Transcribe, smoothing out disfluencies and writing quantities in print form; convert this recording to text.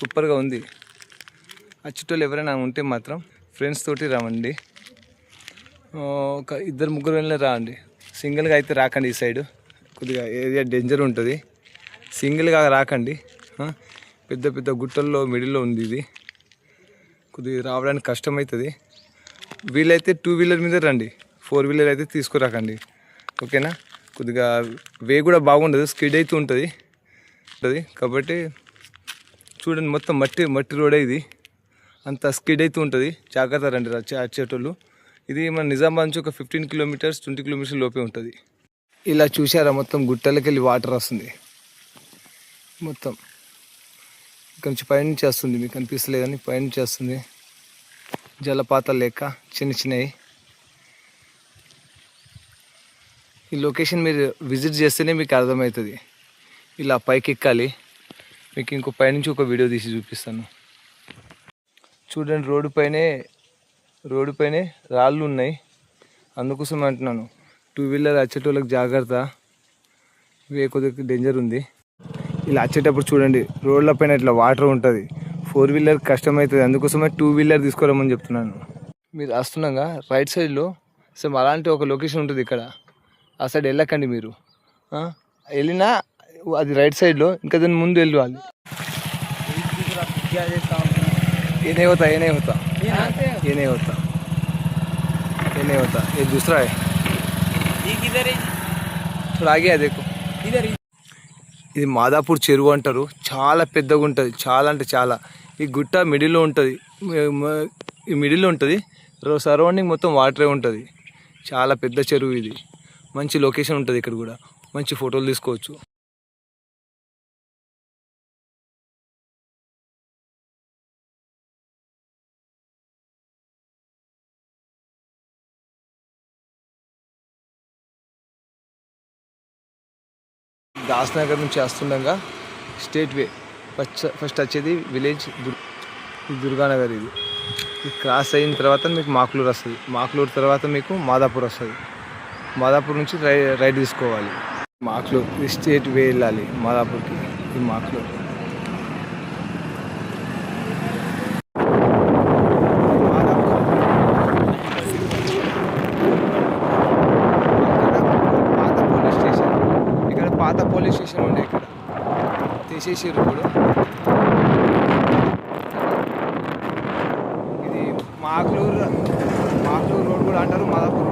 సూపర్గా ఉంది. వచ్చేటోళ్ళు ఎవరైనా ఉంటే మాత్రం ఫ్రెండ్స్ తోటి రావండి. ఒక ఇద్దరు ముగ్గురు వెళ్ళినా రాండి. సింగిల్గా అయితే రాకండి. ఈ సైడు కొద్దిగా ఏరియా డేంజర్ ఉంటుంది. సింగిల్గా రాకండి. పెద్ద పెద్ద గుట్టల్లో మిడిల్లో ఉంది ఇది. కొద్దిగా రావడానికి కష్టమవుతుంది. వీలైతే 2 వీలర్ మీద రండి. 4 వీలర్ అయితే తీసుకురాకండి. ఓకేనా? కొద్దిగా వే కూడా బాగుండదు, స్కిడ్ అయితే ఉంటుంది కాబట్టి చూడండి. మొత్తం మట్టి రోడే ఇది. అంత స్కిడ్ అయితే ఉంటుంది. జాగ్రత్త రండి వచ్చేటోళ్ళు. ఇది మన నిజామాబాద్ నుంచి ఒక 15 కిలోమీటర్స్ 20 కిలోమీటర్స్ లోపే ఉంటుంది. ఇలా చూసారా, మొత్తం గుట్టలకి వెళ్ళి వాటర్ వస్తుంది. మొత్తం ఇక్కడ నుంచి పైనుంచి వస్తుంది. మీకు అనిపిస్తలేదని పైనుంచి వస్తుంది. జలపాతాలు లేక చిన్నవి. ఈ లొకేషన్ మీరు విజిట్ చేస్తేనే మీకు అర్థమవుతుంది. ఇలా పైకి ఎక్కాలి. మీకు ఇంకో పైనుంచి ఒక వీడియో తీసి చూపిస్తాను. చూడండి, రోడ్డు పైనే రాళ్ళు ఉన్నాయి. అందుకోసం అంటున్నాను, 2 వీలర్ వచ్చేటోళ్ళకి జాగ్రత్త. ఇవే కొద్దిగా డేంజర్ ఉంది. ఇలా వచ్చేటప్పుడు చూడండి, రోడ్ల పైన ఇట్లా వాటర్ ఉంటుంది. 4 వీలర్ కష్టమవుతుంది. అందుకోసమే 2 వీలర్ తీసుకురామని చెప్తున్నాను. మీరు వస్తున్నాగా రైట్ సైడ్లో సేమ్ అలాంటి ఒక లొకేషన్ ఉంటుంది. ఇక్కడ ఆ సైడ్ వెళ్ళకండి. మీరు వెళ్ళినా అది రైట్ సైడ్లో, ఇంకా దాని ముందు వెళ్ళాలి. ये होता ये दूसरा है. थोड़ा आगे है देखो. ఇది మాదాపూర్ చెరువు అంటారు. చాలా పెద్దగా ఉంటుంది. చాలా అంటే చాలా. ఈ గుట్ట మిడిల్లో ఉంటుంది. సరౌండింగ్ మొత్తం వాటరే ఉంటుంది. చాలా పెద్ద చెరువు ఇది. మంచి లొకేషన్ ఉంటుంది. ఇక్కడ కూడా మంచి ఫోటోలు తీసుకోవచ్చు. దాస్నగర్ నుంచి వస్తుండగా స్టేట్ వే ఫస్ట్ వచ్చేది విలేజ్ దుర్గానగర్. ఇది క్రాస్ అయిన తర్వాత మీకు మాక్లూరు వస్తుంది. మాక్లూరు తర్వాత మీకు మాదాపూర్ వస్తుంది. మాదాపూర్ నుంచి రైట్ తీసుకోవాలి. మాక్లూరు ఇది స్టేట్ వే వెళ్ళాలి మాదాపూర్కి. ఇది మాక్లూరు. పాత పోలీస్ స్టేషన్ ఉండే, ఇక్కడ తీసేసారు ఇప్పుడు. ఇది మాక్లూరు రోడ్ కూడా అంటారు, మాదాపూర్.